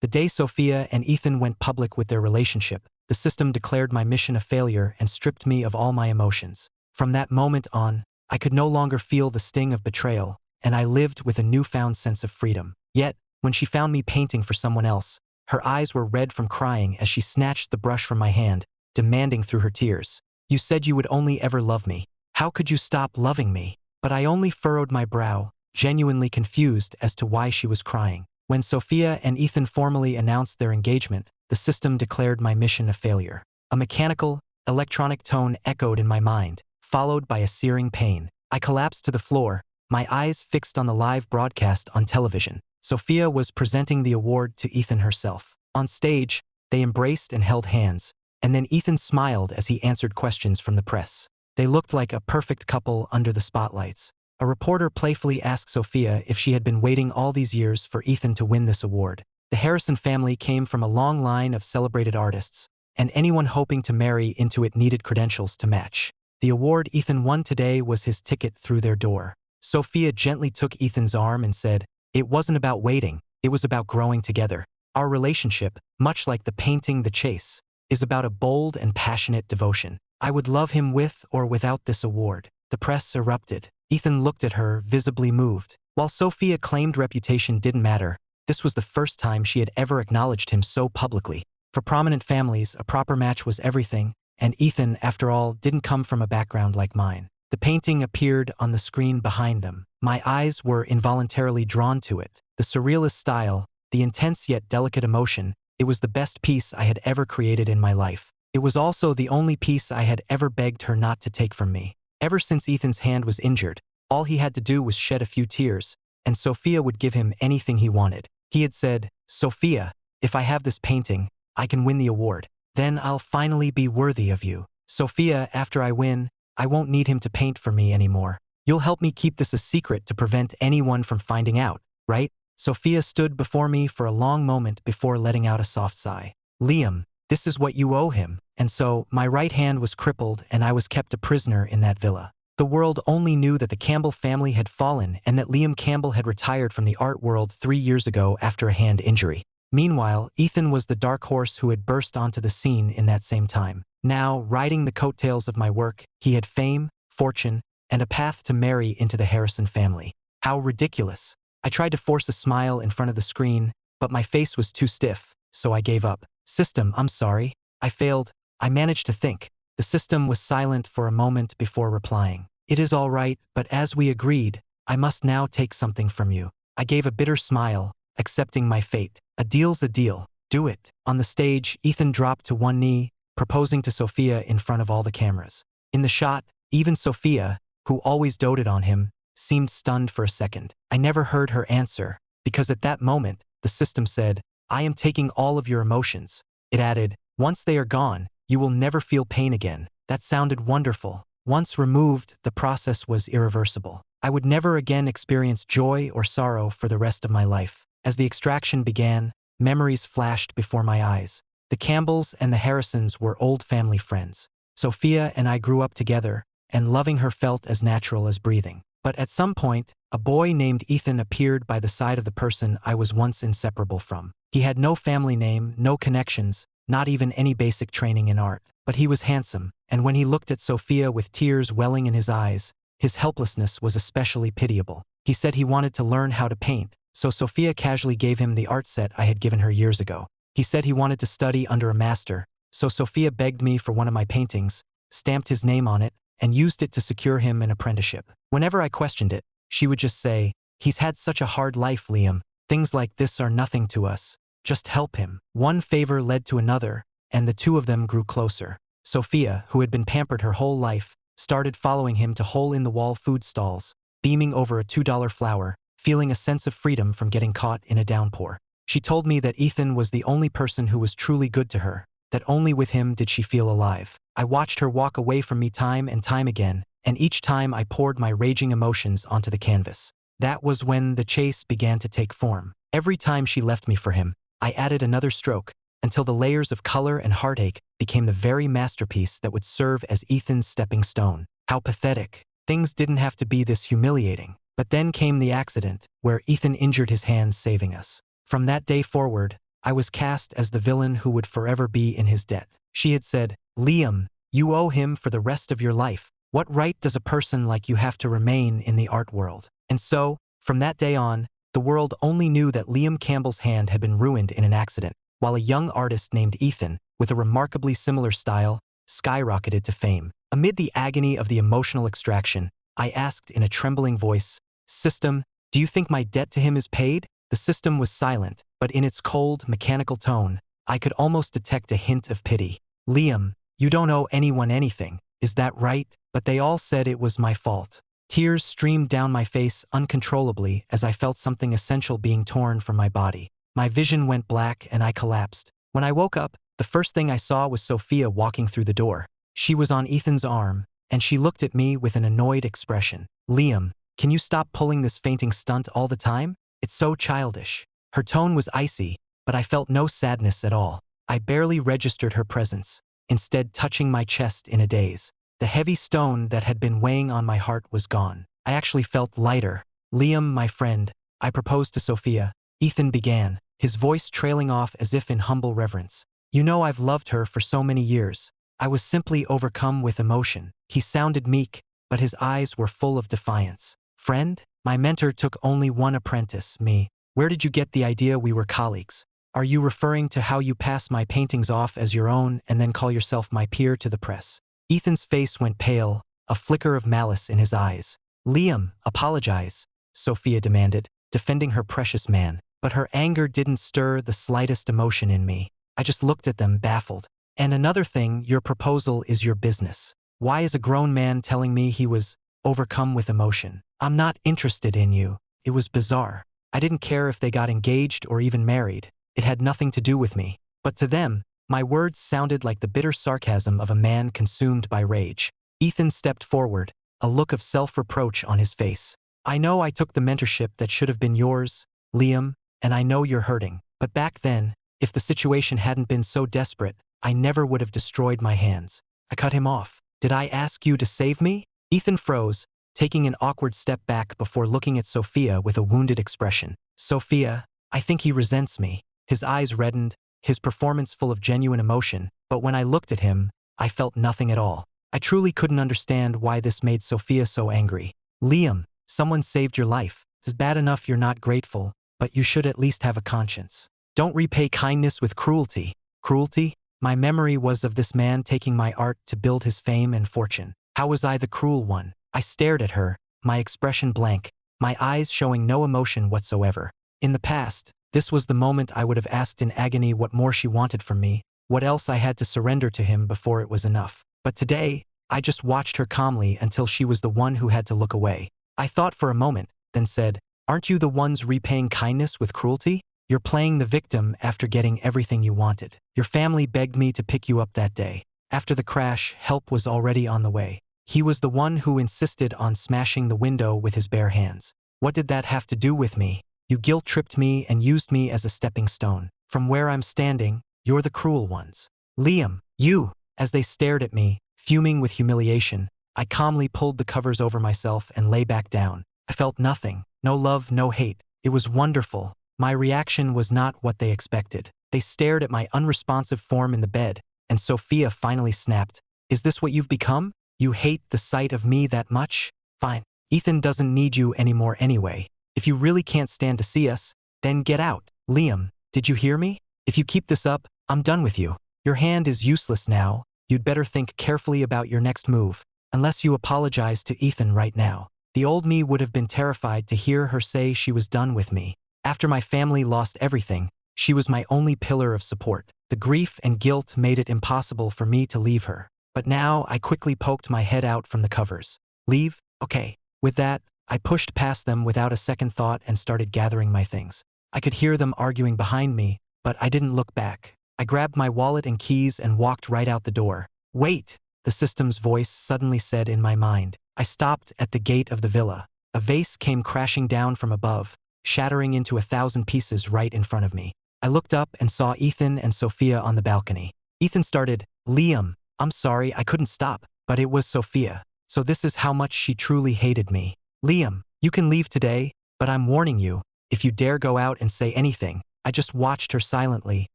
The day Sophia and Ethan went public with their relationship, the system declared my mission a failure and stripped me of all my emotions. From that moment on, I could no longer feel the sting of betrayal, and I lived with a newfound sense of freedom. Yet, when she found me painting for someone else, her eyes were red from crying as she snatched the brush from my hand, demanding through her tears, "You said you would only ever love me. How could you stop loving me?" But I only furrowed my brow, genuinely confused as to why she was crying. When Sophia and Ethan formally announced their engagement, the system declared my mission a failure. A mechanical, electronic tone echoed in my mind, followed by a searing pain. I collapsed to the floor, my eyes fixed on the live broadcast on television. Sophia was presenting the award to Ethan herself. On stage, they embraced and held hands, and then Ethan smiled as he answered questions from the press. They looked like a perfect couple under the spotlights. A reporter playfully asked Sophia if she had been waiting all these years for Ethan to win this award. The Harrison family came from a long line of celebrated artists, and anyone hoping to marry into it needed credentials to match. The award Ethan won today was his ticket through their door. Sophia gently took Ethan's arm and said, "It wasn't about waiting, it was about growing together. Our relationship, much like the painting The Chase, is about a bold and passionate devotion. I would love him with or without this award." The press erupted. Ethan looked at her, visibly moved. While Sophia claimed reputation didn't matter, this was the first time she had ever acknowledged him so publicly. For prominent families, a proper match was everything, and Ethan, after all, didn't come from a background like mine. The painting appeared on the screen behind them. My eyes were involuntarily drawn to it. The surrealist style, the intense yet delicate emotion, it was the best piece I had ever created in my life. It was also the only piece I had ever begged her not to take from me. Ever since Ethan's hand was injured, all he had to do was shed a few tears, and Sophia would give him anything he wanted. He had said, "Sophia, if I have this painting, I can win the award. Then I'll finally be worthy of you. Sophia, after I win, I won't need him to paint for me anymore. You'll help me keep this a secret to prevent anyone from finding out, right?" Sophia stood before me for a long moment before letting out a soft sigh. "Liam, this is what you owe him." And so, my right hand was crippled and I was kept a prisoner in that villa. The world only knew that the Campbell family had fallen and that Liam Campbell had retired from the art world 3 years ago after a hand injury. Meanwhile, Ethan was the dark horse who had burst onto the scene in that same time. Now, riding the coattails of my work, he had fame, fortune, and a path to marry into the Harrison family. How ridiculous. I tried to force a smile in front of the screen, but my face was too stiff, so I gave up. "System, I'm sorry. I failed. I managed to think." The system was silent for a moment before replying. "It is all right, but as we agreed, I must now take something from you." I gave a bitter smile, accepting my fate. "A deal's a deal. Do it." On the stage, Ethan dropped to one knee, proposing to Sophia in front of all the cameras. In the shot, even Sophia, who always doted on him, seemed stunned for a second. I never heard her answer, because at that moment, the system said, "I am taking all of your emotions." It added, "Once they are gone, you will never feel pain again." That sounded wonderful. Once removed, the process was irreversible. I would never again experience joy or sorrow for the rest of my life. As the extraction began, memories flashed before my eyes. The Campbells and the Harrisons were old family friends. Sophia and I grew up together, and loving her felt as natural as breathing. But at some point, a boy named Ethan appeared by the side of the person I was once inseparable from. He had no family name, no connections, not even any basic training in art. But he was handsome, and when he looked at Sophia with tears welling in his eyes, his helplessness was especially pitiable. He said he wanted to learn how to paint, so Sophia casually gave him the art set I had given her years ago. He said he wanted to study under a master, so Sophia begged me for one of my paintings, stamped his name on it, and used it to secure him an apprenticeship. Whenever I questioned it, she would just say, "He's had such a hard life, Liam. Things like this are nothing to us. Just help him." One favor led to another, and the two of them grew closer. Sophia, who had been pampered her whole life, started following him to hole-in-the-wall food stalls, beaming over a $2 flower, feeling a sense of freedom from getting caught in a downpour. She told me that Ethan was the only person who was truly good to her, that only with him did she feel alive. I watched her walk away from me time and time again, and each time I poured my raging emotions onto the canvas. That was when the chase began to take form. Every time she left me for him, I added another stroke, until the layers of color and heartache became the very masterpiece that would serve as Ethan's stepping stone. How pathetic. Things didn't have to be this humiliating. But then came the accident, where Ethan injured his hands, saving us. From that day forward, I was cast as the villain who would forever be in his debt. She had said, "Liam, you owe him for the rest of your life. What right does a person like you have to remain in the art world?" And so, from that day on, the world only knew that Liam Campbell's hand had been ruined in an accident, while a young artist named Ethan, with a remarkably similar style, skyrocketed to fame. Amid the agony of the emotional extraction, I asked in a trembling voice, "System, do you think my debt to him is paid?" The system was silent, but in its cold, mechanical tone, I could almost detect a hint of pity. "Liam, you don't owe anyone anything, is that right?" But they all said it was my fault. Tears streamed down my face uncontrollably as I felt something essential being torn from my body. My vision went black and I collapsed. When I woke up, the first thing I saw was Sophia walking through the door. She was on Ethan's arm, and she looked at me with an annoyed expression. "Liam, can you stop pulling this fainting stunt all the time? It's so childish." Her tone was icy, but I felt no sadness at all. I barely registered her presence, instead touching my chest in a daze. The heavy stone that had been weighing on my heart was gone. I actually felt lighter. "Liam, my friend, I proposed to Sophia," Ethan began, his voice trailing off as if in humble reverence. "You know I've loved her for so many years. I was simply overcome with emotion." He sounded meek, but his eyes were full of defiance. "Friend? My mentor took only one apprentice, me. Where did you get the idea we were colleagues? Are you referring to how you pass my paintings off as your own and then call yourself my peer to the press?" Ethan's face went pale, a flicker of malice in his eyes. "Liam, apologize," Sophia demanded, defending her precious man. But her anger didn't stir the slightest emotion in me. I just looked at them, baffled. "And another thing, your proposal is your business. Why is a grown man telling me he was overcome with emotion? I'm not interested in you." It was bizarre. I didn't care if they got engaged or even married. It had nothing to do with me. But to them, my words sounded like the bitter sarcasm of a man consumed by rage. Ethan stepped forward, a look of self-reproach on his face. "I know I took the mentorship that should have been yours, Liam, and I know you're hurting. But back then, if the situation hadn't been so desperate, I never would have destroyed my hands." I cut him off. "Did I ask you to save me?" Ethan froze, taking an awkward step back before looking at Sophia with a wounded expression. "Sophia, I think he resents me." His eyes reddened, his performance full of genuine emotion, but when I looked at him, I felt nothing at all. I truly couldn't understand why this made Sophia so angry. "Liam, someone saved your life. It's bad enough you're not grateful, but you should at least have a conscience. Don't repay kindness with cruelty." Cruelty? My memory was of this man taking my art to build his fame and fortune. How was I the cruel one? I stared at her, my expression blank, my eyes showing no emotion whatsoever. In the past, this was the moment I would have asked in agony what more she wanted from me, what else I had to surrender to him before it was enough. But today, I just watched her calmly until she was the one who had to look away. I thought for a moment, then said, "Aren't you the ones repaying kindness with cruelty? You're playing the victim after getting everything you wanted. Your family begged me to pick you up that day. After the crash, help was already on the way. He was the one who insisted on smashing the window with his bare hands. What did that have to do with me? You guilt-tripped me and used me as a stepping stone. From where I'm standing, you're the cruel ones. Liam, you!" As they stared at me, fuming with humiliation, I calmly pulled the covers over myself and lay back down. I felt nothing. No love, no hate. It was wonderful. My reaction was not what they expected. They stared at my unresponsive form in the bed, and Sophia finally snapped, "Is this what you've become? You hate the sight of me that much? Fine. Ethan doesn't need you anymore anyway. If you really can't stand to see us, then get out." "Liam, did you hear me? If you keep this up, I'm done with you. Your hand is useless now. You'd better think carefully about your next move, unless you apologize to Ethan right now." The old me would have been terrified to hear her say she was done with me. After my family lost everything, she was my only pillar of support. The grief and guilt made it impossible for me to leave her. But now I quickly poked my head out from the covers. "Leave? Okay." With that, I pushed past them without a second thought and started gathering my things. I could hear them arguing behind me, but I didn't look back. I grabbed my wallet and keys and walked right out the door. "Wait!" the system's voice suddenly said in my mind. I stopped at the gate of the villa. A vase came crashing down from above, shattering into 1,000 pieces right in front of me. I looked up and saw Ethan and Sophia on the balcony. Ethan started, "Liam, I'm sorry I couldn't stop," but it was Sophia. So this is how much she truly hated me. "Liam, you can leave today, but I'm warning you, if you dare go out and say anything, I just watched her silently,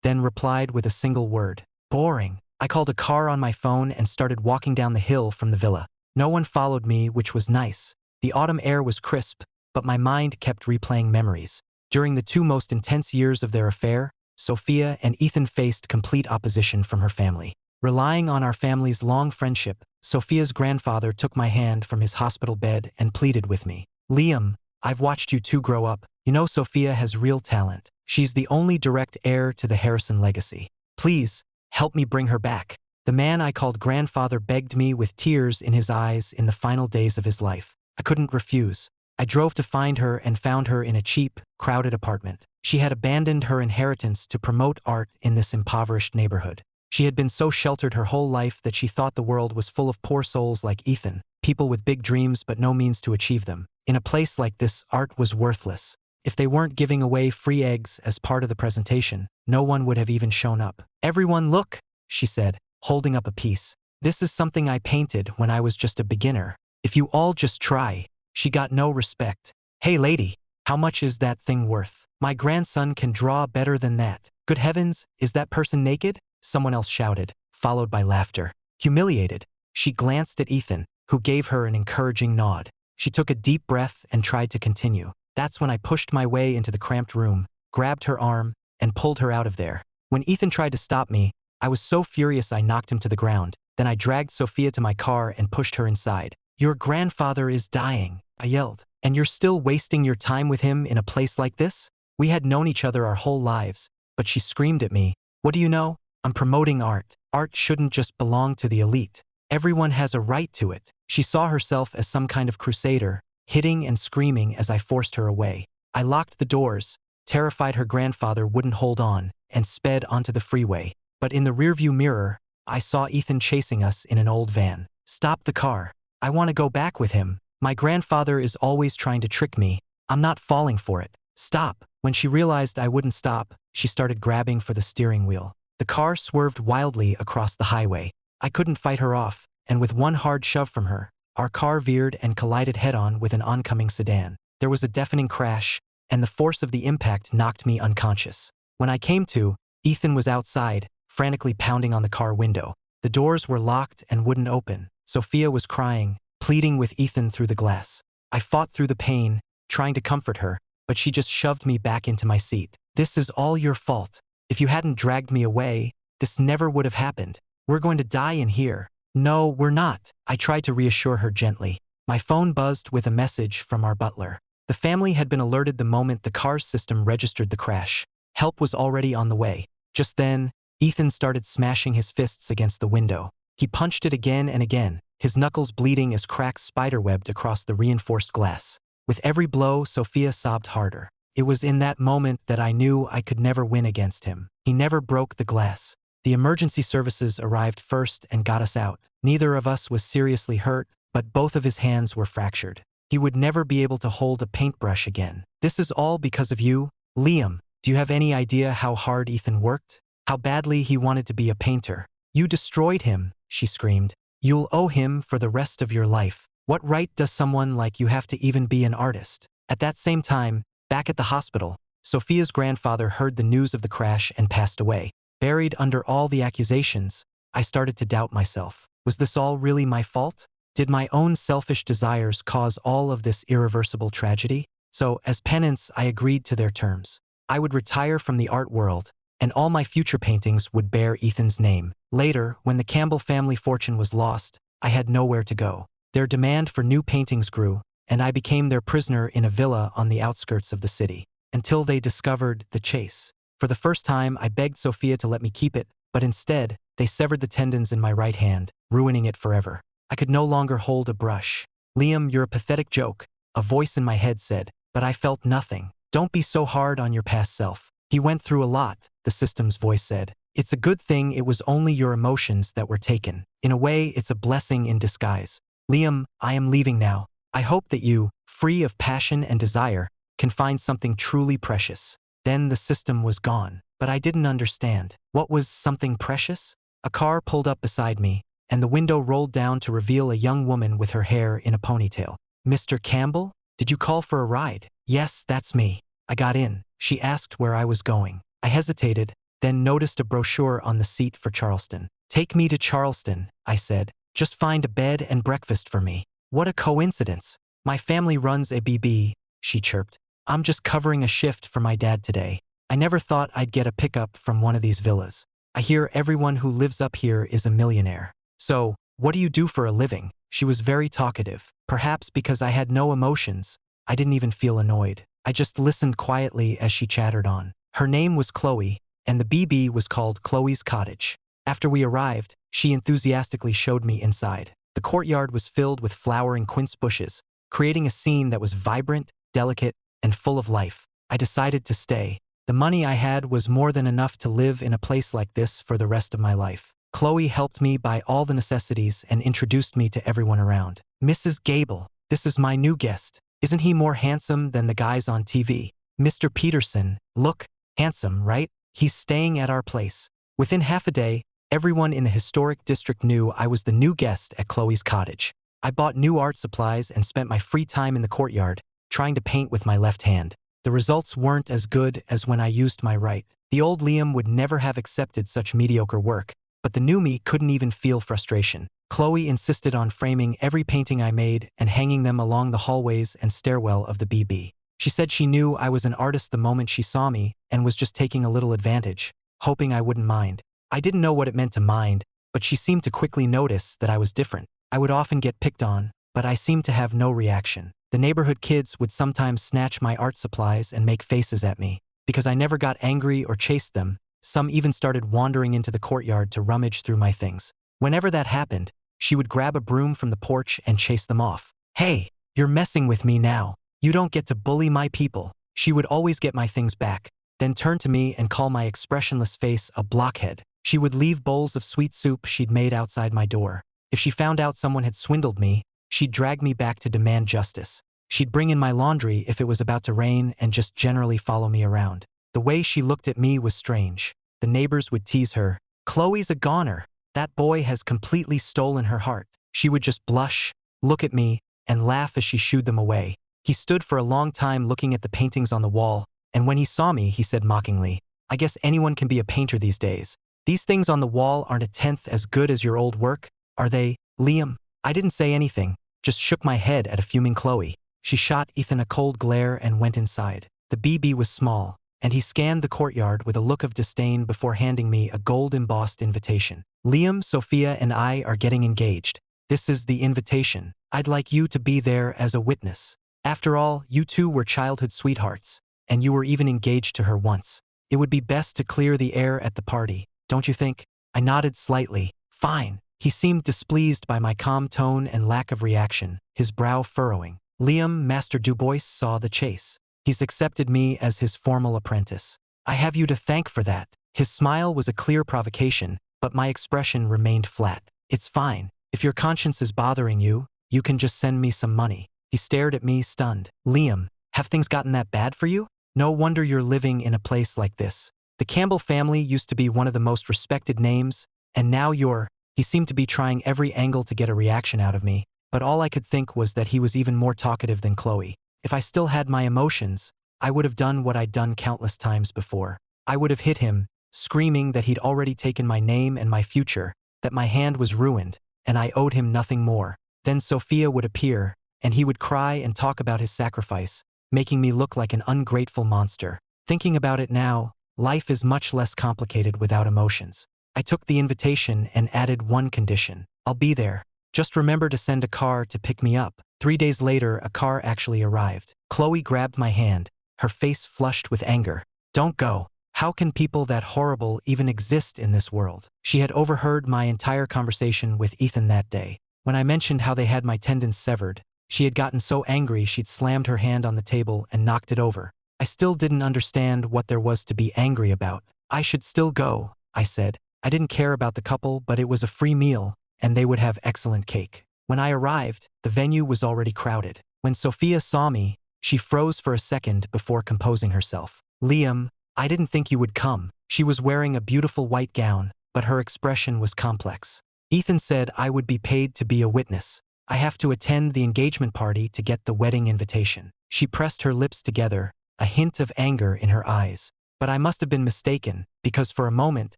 then replied with a single word. Boring. I called a car on my phone and started walking down the hill from the villa. No one followed me, which was nice. The autumn air was crisp, but my mind kept replaying memories. During the 2 most intense years of their affair, Sophia and Ethan faced complete opposition from her family. Relying on our family's long friendship, Sophia's grandfather took my hand from his hospital bed and pleaded with me. Liam, I've watched you two grow up. You know Sophia has real talent. She's the only direct heir to the Harrison legacy. Please, help me bring her back. The man I called grandfather begged me with tears in his eyes in the final days of his life. I couldn't refuse. I drove to find her and found her in a cheap, crowded apartment. She had abandoned her inheritance to promote art in this impoverished neighborhood. She had been so sheltered her whole life that she thought the world was full of poor souls like Ethan, people with big dreams but no means to achieve them. In a place like this, art was worthless. If they weren't giving away free eggs as part of the presentation, no one would have even shown up. Everyone look, she said, holding up a piece. This is something I painted when I was just a beginner. If you all just try. She got no respect. Hey lady, how much is that thing worth? My grandson can draw better than that. Good heavens, is that person naked? Someone else shouted, followed by laughter. Humiliated, she glanced at Ethan, who gave her an encouraging nod. She took a deep breath and tried to continue. That's when I pushed my way into the cramped room, grabbed her arm, and pulled her out of there. When Ethan tried to stop me, I was so furious I knocked him to the ground. Then I dragged Sophia to my car and pushed her inside. Your grandfather is dying, I yelled. And you're still wasting your time with him in a place like this? We had known each other our whole lives, but she screamed at me. What do you know? I'm promoting art. Art shouldn't just belong to the elite. Everyone has a right to it. She saw herself as some kind of crusader, hitting and screaming as I forced her away. I locked the doors, terrified her grandfather wouldn't hold on, and sped onto the freeway. But in the rearview mirror, I saw Ethan chasing us in an old van. Stop the car. I want to go back with him. My grandfather is always trying to trick me. I'm not falling for it. Stop. When she realized I wouldn't stop, she started grabbing for the steering wheel. The car swerved wildly across the highway. I couldn't fight her off, and with one hard shove from her, our car veered and collided head-on with an oncoming sedan. There was a deafening crash, and the force of the impact knocked me unconscious. When I came to, Ethan was outside, frantically pounding on the car window. The doors were locked and wouldn't open. Sophia was crying, pleading with Ethan through the glass. I fought through the pain, trying to comfort her, but she just shoved me back into my seat. This is all your fault. If you hadn't dragged me away, this never would have happened. We're going to die in here. No, we're not. I tried to reassure her gently. My phone buzzed with a message from our butler. The family had been alerted the moment the car's system registered the crash. Help was already on the way. Just then, Ethan started smashing his fists against the window. He punched it again and again, his knuckles bleeding as cracks spiderwebbed across the reinforced glass. With every blow, Sophia sobbed harder. It was in that moment that I knew I could never win against him. He never broke the glass. The emergency services arrived first and got us out. Neither of us was seriously hurt, but both of his hands were fractured. He would never be able to hold a paintbrush again. This is all because of you, Liam. Do you have any idea how hard Ethan worked? How badly he wanted to be a painter? You destroyed him, she screamed. You'll owe him for the rest of your life. What right does someone like you have to even be an artist? At that same time, back at the hospital, Sophia's grandfather heard the news of the crash and passed away. Buried under all the accusations, I started to doubt myself. Was this all really my fault? Did my own selfish desires cause all of this irreversible tragedy? So, as penance, I agreed to their terms. I would retire from the art world, and all my future paintings would bear Ethan's name. Later, when the Campbell family fortune was lost, I had nowhere to go. Their demand for new paintings grew, and I became their prisoner in a villa on the outskirts of the city, until they discovered the chase. For the first time, I begged Sophia to let me keep it, but instead, they severed the tendons in my right hand, ruining it forever. I could no longer hold a brush. Liam, you're a pathetic joke, a voice in my head said, but I felt nothing. Don't be so hard on your past self. He went through a lot, the system's voice said. It's a good thing it was only your emotions that were taken. In a way, it's a blessing in disguise. Liam, I am leaving now. I hope that you, free of passion and desire, can find something truly precious. Then the system was gone, but I didn't understand. What was something precious? A car pulled up beside me, and the window rolled down to reveal a young woman with her hair in a ponytail. Mr. Campbell? Did you call for a ride? Yes, that's me. I got in. She asked where I was going. I hesitated, then noticed a brochure on the seat for Charleston. "Take me to Charleston," I said. "Just find a bed and breakfast for me." "What a coincidence. My family runs a BB, she chirped. "I'm just covering a shift for my dad today. I never thought I'd get a pickup from one of these villas. I hear everyone who lives up here is a millionaire. So, what do you do for a living?" She was very talkative. Perhaps because I had no emotions, I didn't even feel annoyed. I just listened quietly as she chattered on. Her name was Chloe, and the BB was called Chloe's Cottage. After we arrived, she enthusiastically showed me inside. The courtyard was filled with flowering quince bushes, creating a scene that was vibrant, delicate, and full of life. I decided to stay. The money I had was more than enough to live in a place like this for the rest of my life. Chloe helped me buy all the necessities and introduced me to everyone around. "Mrs. Gable, this is my new guest. Isn't he more handsome than the guys on TV? Mr. Peterson, look, handsome, right? He's staying at our place." Within half a day, everyone in the historic district knew I was the new guest at Chloe's cottage. I bought new art supplies and spent my free time in the courtyard, trying to paint with my left hand. The results weren't as good as when I used my right. The old Liam would never have accepted such mediocre work, but the new me couldn't even feel frustration. Chloe insisted on framing every painting I made and hanging them along the hallways and stairwell of the BB. She said she knew I was an artist the moment she saw me and was just taking a little advantage, hoping I wouldn't mind. I didn't know what it meant to mind, but she seemed to quickly notice that I was different. I would often get picked on, but I seemed to have no reaction. The neighborhood kids would sometimes snatch my art supplies and make faces at me. Because I never got angry or chased them, some even started wandering into the courtyard to rummage through my things. Whenever that happened, she would grab a broom from the porch and chase them off. "Hey, you're messing with me now. You don't get to bully my people." She would always get my things back, then turn to me and call my expressionless face a blockhead. She would leave bowls of sweet soup she'd made outside my door. If she found out someone had swindled me, she'd drag me back to demand justice. She'd bring in my laundry if it was about to rain and just generally follow me around. The way she looked at me was strange. The neighbors would tease her. "Chloe's a goner. That boy has completely stolen her heart." She would just blush, look at me, and laugh as she shooed them away. He stood for a long time looking at the paintings on the wall, and when he saw me, he said mockingly, "I guess anyone can be a painter these days. These things on the wall aren't a tenth as good as your old work, are they, Liam?" I didn't say anything, just shook my head at a fuming Chloe. She shot Ethan a cold glare and went inside. The BB was small, and he scanned the courtyard with a look of disdain before handing me a gold-embossed invitation. "Liam, Sophia, and I are getting engaged. This is the invitation. I'd like you to be there as a witness. After all, you two were childhood sweethearts, and you were even engaged to her once. It would be best to clear the air at the party, don't you think?" I nodded slightly. "Fine." He seemed displeased by my calm tone and lack of reaction, his brow furrowing. Liam, Master Dubois, saw the chase. He's accepted me as his formal apprentice. "I have you to thank for that." His smile was a clear provocation, but my expression remained flat. "It's fine. If your conscience is bothering you, you can just send me some money." He stared at me, stunned. "Liam, have things gotten that bad for you? No wonder you're living in a place like this. The Campbell family used to be one of the most respected names, and now you're—" He seemed to be trying every angle to get a reaction out of me, but all I could think was that he was even more talkative than Chloe. If I still had my emotions, I would have done what I'd done countless times before. I would have hit him, screaming that he'd already taken my name and my future, that my hand was ruined, and I owed him nothing more. Then Sophia would appear, and he would cry and talk about his sacrifice, making me look like an ungrateful monster. Thinking about it now, life is much less complicated without emotions. I took the invitation and added one condition. "I'll be there. Just remember to send a car to pick me up." 3 days later, a car actually arrived. Chloe grabbed my hand, her face flushed with anger. "Don't go. How can people that horrible even exist in this world?" She had overheard my entire conversation with Ethan that day. When I mentioned how they had my tendons severed, she had gotten so angry she'd slammed her hand on the table and knocked it over. I still didn't understand what there was to be angry about. "I should still go," I said. I didn't care about the couple, but it was a free meal, and they would have excellent cake. When I arrived, the venue was already crowded. When Sophia saw me, she froze for a second before composing herself. "Liam, I didn't think you would come." She was wearing a beautiful white gown, but her expression was complex. "Ethan said I would be paid to be a witness. I have to attend the engagement party to get the wedding invitation." She pressed her lips together, a hint of anger in her eyes. But I must have been mistaken, because for a moment,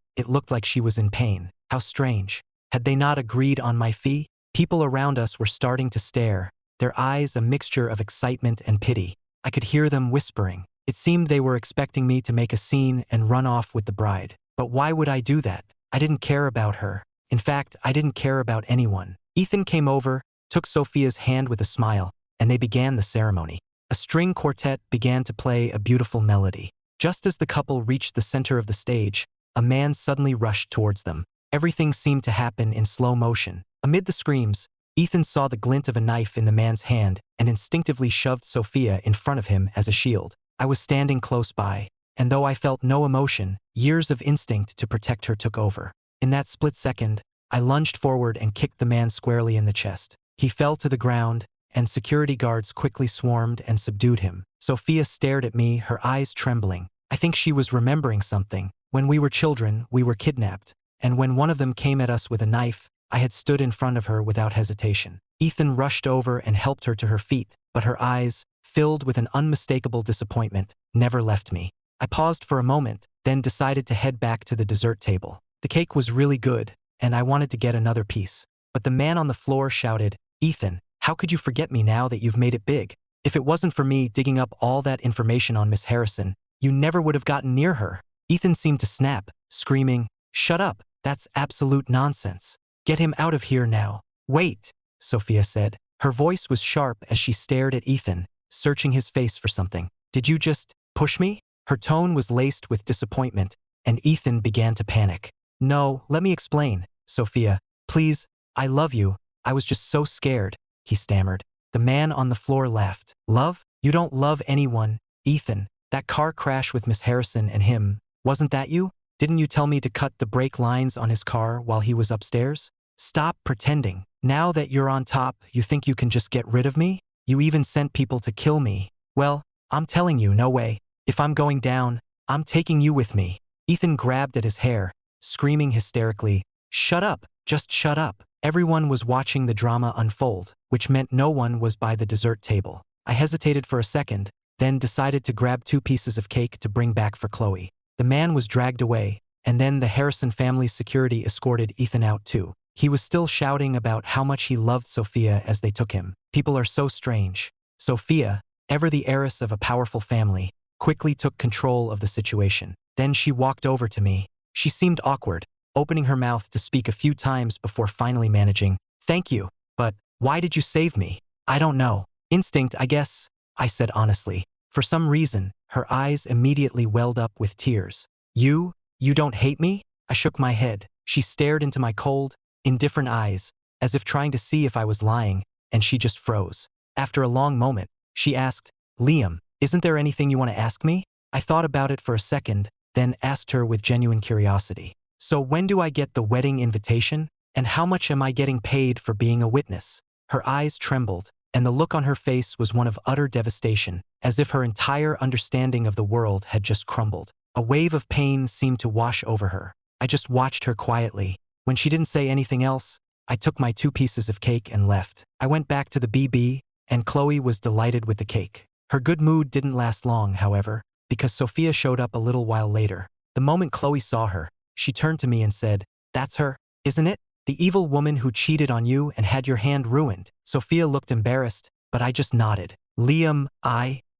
it looked like she was in pain. How strange. Had they not agreed on my fee? People around us were starting to stare, their eyes a mixture of excitement and pity. I could hear them whispering. It seemed they were expecting me to make a scene and run off with the bride. But why would I do that? I didn't care about her. In fact, I didn't care about anyone. Ethan came over, took Sophia's hand with a smile, and they began the ceremony. A string quartet began to play a beautiful melody. Just as the couple reached the center of the stage, a man suddenly rushed towards them. Everything seemed to happen in slow motion. Amid the screams, Ethan saw the glint of a knife in the man's hand and instinctively shoved Sophia in front of him as a shield. I was standing close by, and though I felt no emotion, years of instinct to protect her took over. In that split second, I lunged forward and kicked the man squarely in the chest. He fell to the ground, and security guards quickly swarmed and subdued him. Sophia stared at me, her eyes trembling. I think she was remembering something. When we were children, we were kidnapped, and when one of them came at us with a knife, I had stood in front of her without hesitation. Ethan rushed over and helped her to her feet, but her eyes, filled with an unmistakable disappointment, never left me. I paused for a moment, then decided to head back to the dessert table. The cake was really good, and I wanted to get another piece. But the man on the floor shouted, "Ethan, how could you forget me now that you've made it big? If it wasn't for me digging up all that information on Miss Harrison, you never would have gotten near her." Ethan seemed to snap, screaming, "Shut up, that's absolute nonsense. Get him out of here now." "Wait," Sophia said. Her voice was sharp as she stared at Ethan, searching his face for something. "Did you just push me?" Her tone was laced with disappointment, and Ethan began to panic. "No, let me explain, Sophia. Please, I love you. I was just so scared," he stammered. The man on the floor laughed. "Love? You don't love anyone, Ethan. That car crash with Miss Harrison and him, wasn't that you? Didn't you tell me to cut the brake lines on his car while he was upstairs? Stop pretending. Now that you're on top, you think you can just get rid of me? You even sent people to kill me. Well, I'm telling you, no way. If I'm going down, I'm taking you with me." Ethan grabbed at his hair, screaming hysterically, "Shut up, just shut up." Everyone was watching the drama unfold, which meant no one was by the dessert table. I hesitated for a second, then decided to grab 2 pieces of cake to bring back for Chloe. The man was dragged away, and then the Harrison family's security escorted Ethan out too. He was still shouting about how much he loved Sophia as they took him. People are so strange. Sophia, ever the heiress of a powerful family, quickly took control of the situation. Then she walked over to me. She seemed awkward, opening her mouth to speak a few times before finally managing, "Thank you, but why did you save me?" "I don't know. Instinct, I guess," I said honestly. For some reason, her eyes immediately welled up with tears. You don't hate me?" I shook my head. She stared into my cold, indifferent eyes, as if trying to see if I was lying, and she just froze. After a long moment, she asked, "Liam, isn't there anything you want to ask me?" I thought about it for a second, then asked her with genuine curiosity. "So when do I get the wedding invitation? And how much am I getting paid for being a witness?" Her eyes trembled, and the look on her face was one of utter devastation, as if her entire understanding of the world had just crumbled. A wave of pain seemed to wash over her. I just watched her quietly. When she didn't say anything else, I took my 2 pieces of cake and left. I went back to the BB, and Chloe was delighted with the cake. Her good mood didn't last long, however, because Sophia showed up a little while later. The moment Chloe saw her, she turned to me and said, "That's her, isn't it? The evil woman who cheated on you and had your hand ruined." Sophia looked embarrassed, but I just nodded. "Liam,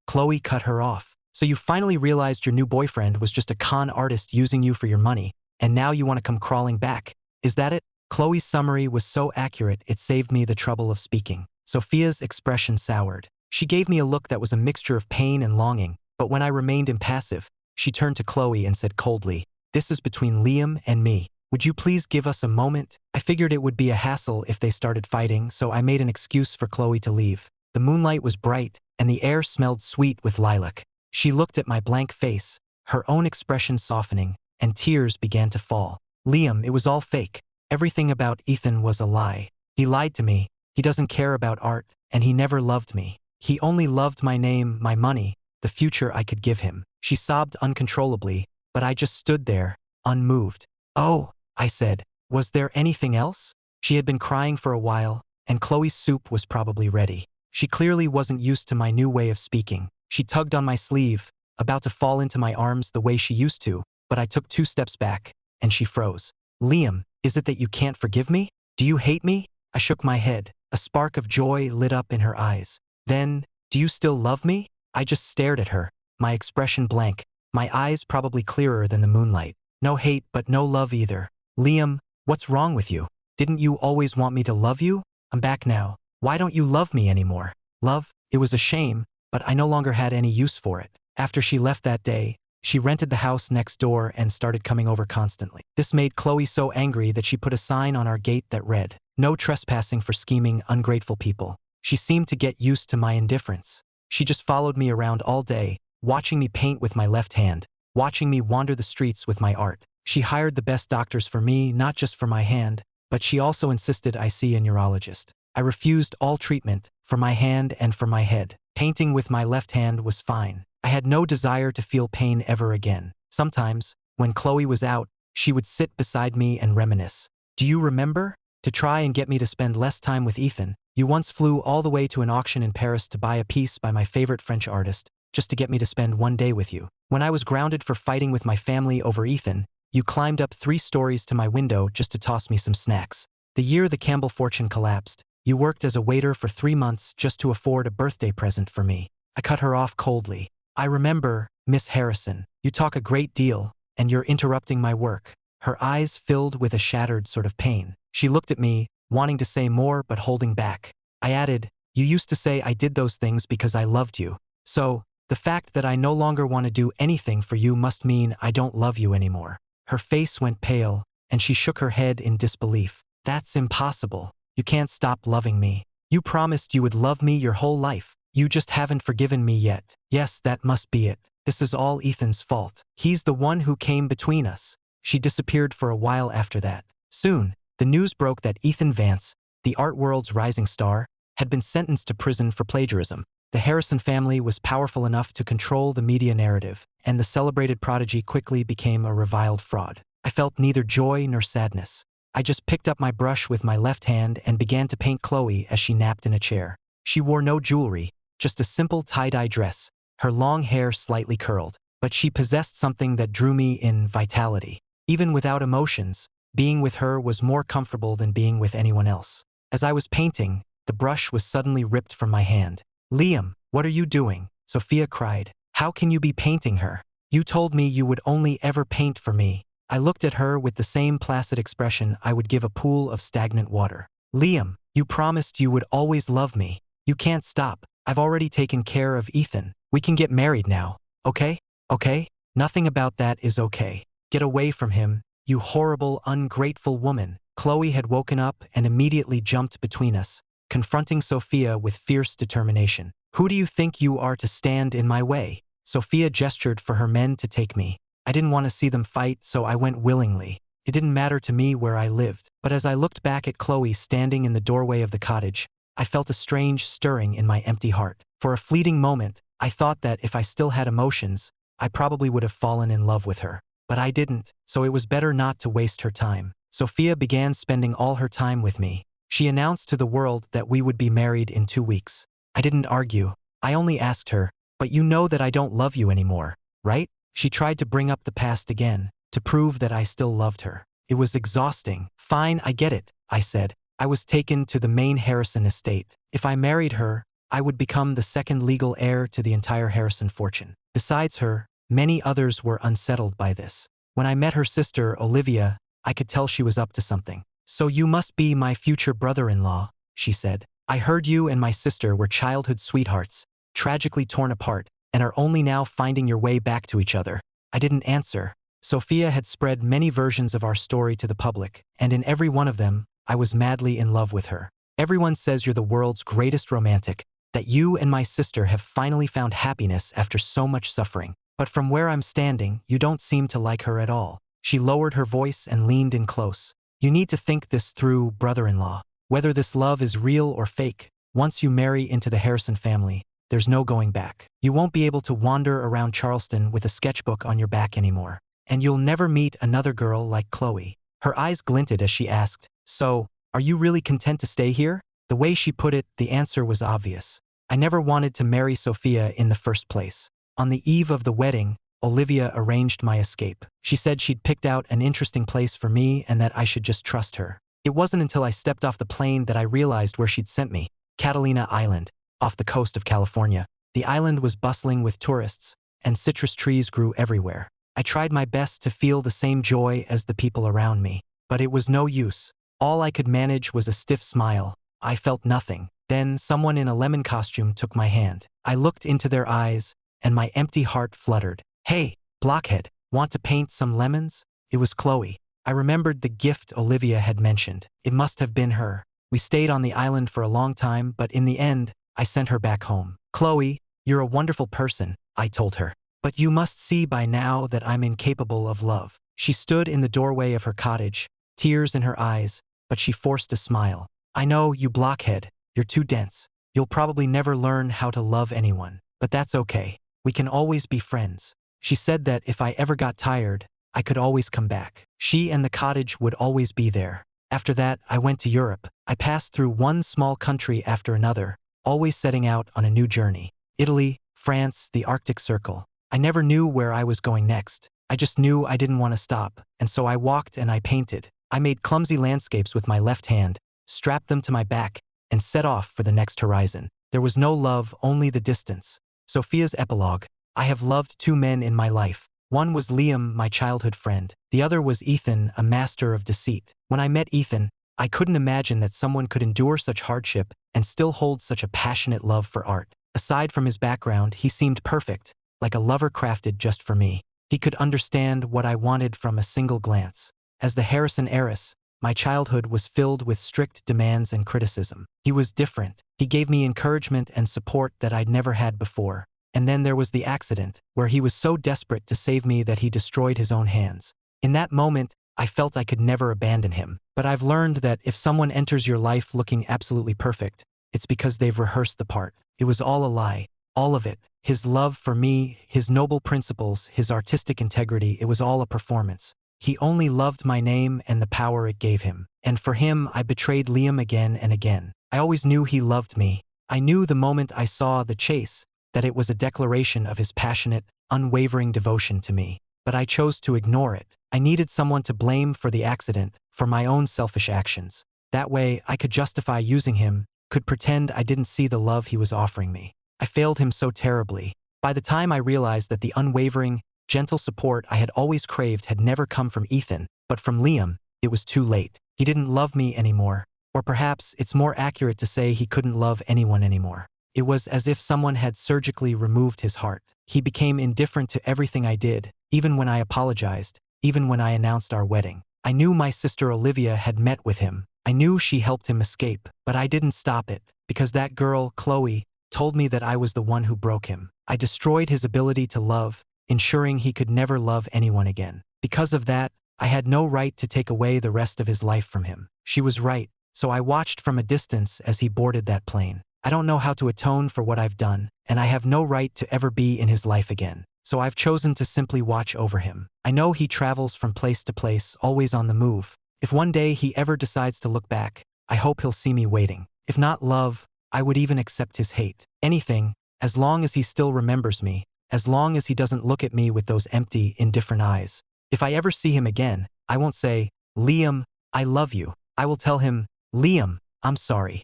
Chloe cut her off. "So you finally realized your new boyfriend was just a con artist using you for your money, and now you want to come crawling back. Is that it?" Chloe's summary was so accurate it saved me the trouble of speaking. Sophia's expression soured. She gave me a look that was a mixture of pain and longing, but when I remained impassive, she turned to Chloe and said coldly, "This is between Liam and me. Would you please give us a moment?" I figured it would be a hassle if they started fighting, so I made an excuse for Chloe to leave. The moonlight was bright, and the air smelled sweet with lilac. She looked at my blank face, her own expression softening, and tears began to fall. "Liam, it was all fake. Everything about Ethan was a lie. He lied to me. He doesn't care about art, and he never loved me. He only loved my name, my money, the future I could give him." She sobbed uncontrollably, but I just stood there, unmoved. "Oh," I said, "was there anything else?" She had been crying for a while, and Chloe's soup was probably ready. She clearly wasn't used to my new way of speaking. She tugged on my sleeve, about to fall into my arms the way she used to, but I took 2 steps back, and she froze. Liam, is it that you can't forgive me? Do you hate me? I shook my head. A spark of joy lit up in her eyes. Then, do you still love me? I just stared at her, my expression blank, my eyes probably clearer than the moonlight. No hate but no love either. Liam, what's wrong with you? Didn't you always want me to love you? I'm back now. Why don't you love me anymore? Love? It was a shame, but I no longer had any use for it. After she left that day, she rented the house next door and started coming over constantly. This made Chloe so angry that she put a sign on our gate that read, "No trespassing for scheming, ungrateful people." She seemed to get used to my indifference. She just followed me around all day, watching me paint with my left hand, watching me wander the streets with my art. She hired the best doctors for me, not just for my hand, but she also insisted I see a neurologist. I refused all treatment, for my hand and for my head. Painting with my left hand was fine. I had no desire to feel pain ever again. Sometimes, when Chloe was out, she would sit beside me and reminisce. Do you remember? To try and get me to spend less time with Ethan, you once flew all the way to an auction in Paris to buy a piece by my favorite French artist, just to get me to spend one day with you. When I was grounded for fighting with my family over Ethan, you climbed up 3 stories to my window just to toss me some snacks. The year the Campbell fortune collapsed, you worked as a waiter for 3 months just to afford a birthday present for me. I cut her off coldly. I remember, Miss Harrison, you talk a great deal, and you're interrupting my work. Her eyes filled with a shattered sort of pain. She looked at me, wanting to say more but holding back. I added, you used to say I did those things because I loved you. So, the fact that I no longer want to do anything for you must mean I don't love you anymore. Her face went pale, and she shook her head in disbelief. That's impossible. You can't stop loving me. You promised you would love me your whole life. You just haven't forgiven me yet. Yes, that must be it. This is all Ethan's fault. He's the one who came between us. She disappeared for a while after that. Soon, the news broke that Ethan Vance, the art world's rising star, had been sentenced to prison for plagiarism. The Harrison family was powerful enough to control the media narrative, and the celebrated prodigy quickly became a reviled fraud. I felt neither joy nor sadness. I just picked up my brush with my left hand and began to paint Chloe as she napped in a chair. She wore no jewelry, just a simple tie-dye dress, her long hair slightly curled. But she possessed something that drew me in: vitality. Even without emotions, being with her was more comfortable than being with anyone else. As I was painting, the brush was suddenly ripped from my hand. Liam, what are you doing? Sophia cried. How can you be painting her? You told me you would only ever paint for me. I looked at her with the same placid expression I would give a pool of stagnant water. Liam, you promised you would always love me. You can't stop. I've already taken care of Ethan. We can get married now, okay? Okay? Nothing about that is okay. Get away from him, you horrible, ungrateful woman. Chloe had woken up and immediately jumped between us, confronting Sophia with fierce determination. Who do you think you are to stand in my way? Sophia gestured for her men to take me. I didn't want to see them fight, so I went willingly. It didn't matter to me where I lived. But as I looked back at Chloe standing in the doorway of the cottage, I felt a strange stirring in my empty heart. For a fleeting moment, I thought that if I still had emotions, I probably would have fallen in love with her. But I didn't, so it was better not to waste her time. Sophia began spending all her time with me. She announced to the world that we would be married in 2 weeks. I didn't argue. I only asked her, but you know that I don't love you anymore, right? She tried to bring up the past again, to prove that I still loved her. It was exhausting. Fine, I get it, I said. I was taken to the main Harrison estate. If I married her, I would become the second legal heir to the entire Harrison fortune. Besides her, many others were unsettled by this. When I met her sister, Olivia, I could tell she was up to something. So you must be my future brother-in-law, she said. I heard you and my sister were childhood sweethearts, tragically torn apart, and are only now finding your way back to each other. I didn't answer. Sophia had spread many versions of our story to the public, and in every one of them, I was madly in love with her. Everyone says you're the world's greatest romantic, that you and my sister have finally found happiness after so much suffering. But from where I'm standing, you don't seem to like her at all. She lowered her voice and leaned in close. You need to think this through, brother-in-law. Whether this love is real or fake, once you marry into the Harrison family, there's no going back. You won't be able to wander around Charleston with a sketchbook on your back anymore. And you'll never meet another girl like Chloe. Her eyes glinted as she asked, so, are you really content to stay here? The way she put it, the answer was obvious. I never wanted to marry Sophia in the first place. On the eve of the wedding, Olivia arranged my escape. She said she'd picked out an interesting place for me and that I should just trust her. It wasn't until I stepped off the plane that I realized where she'd sent me, Catalina Island, off the coast of California. The island was bustling with tourists, and citrus trees grew everywhere. I tried my best to feel the same joy as the people around me, but it was no use. All I could manage was a stiff smile. I felt nothing. Then someone in a lemon costume took my hand. I looked into their eyes, and my empty heart fluttered. "Hey, blockhead, want to paint some lemons?" It was Chloe. I remembered the gift Olivia had mentioned. It must have been her. We stayed on the island for a long time, but in the end, I sent her back home. "Chloe, you're a wonderful person," I told her. "But you must see by now that I'm incapable of love." She stood in the doorway of her cottage, tears in her eyes, but she forced a smile. "I know, you blockhead. You're too dense. You'll probably never learn how to love anyone. But that's okay. We can always be friends." She said that if I ever got tired, I could always come back. She and the cottage would always be there. After that, I went to Europe. I passed through one small country after another, always setting out on a new journey. Italy, France, the Arctic Circle. I never knew where I was going next. I just knew I didn't want to stop, and so I walked and I painted. I made clumsy landscapes with my left hand, strapped them to my back, and set off for the next horizon. There was no love, only the distance. Sophia's epilogue. I have loved two men in my life. One was Liam, my childhood friend. The other was Ethan, a master of deceit. When I met Ethan, I couldn't imagine that someone could endure such hardship and still hold such a passionate love for art. Aside from his background, he seemed perfect, like a lover crafted just for me. He could understand what I wanted from a single glance. As the Harrison heiress, my childhood was filled with strict demands and criticism. He was different. He gave me encouragement and support that I'd never had before. And then there was the accident, where he was so desperate to save me that he destroyed his own hands. In that moment, I felt I could never abandon him. But I've learned that if someone enters your life looking absolutely perfect, it's because they've rehearsed the part. It was all a lie. All of it. His love for me, his noble principles, his artistic integrity, it was all a performance. He only loved my name and the power it gave him. And for him, I betrayed Liam again and again. I always knew he loved me. I knew the moment I saw the chase that it was a declaration of his passionate, unwavering devotion to me. But I chose to ignore it. I needed someone to blame for the accident, for my own selfish actions. That way, I could justify using him, could pretend I didn't see the love he was offering me. I failed him so terribly. By the time I realized that the unwavering, gentle support I had always craved had never come from Ethan, but from Liam, it was too late. He didn't love me anymore. Or perhaps it's more accurate to say he couldn't love anyone anymore. It was as if someone had surgically removed his heart. He became indifferent to everything I did, even when I apologized, even when I announced our wedding. I knew my sister Olivia had met with him. I knew she helped him escape, but I didn't stop it, because that girl, Chloe, told me that I was the one who broke him. I destroyed his ability to love, ensuring he could never love anyone again. Because of that, I had no right to take away the rest of his life from him. She was right, so I watched from a distance as he boarded that plane. I don't know how to atone for what I've done, and I have no right to ever be in his life again. So I've chosen to simply watch over him. I know he travels from place to place, always on the move. If one day he ever decides to look back, I hope he'll see me waiting. If not love, I would even accept his hate. Anything, as long as he still remembers me, as long as he doesn't look at me with those empty, indifferent eyes. If I ever see him again, I won't say, "Liam, I love you." I will tell him, "Liam, I'm sorry."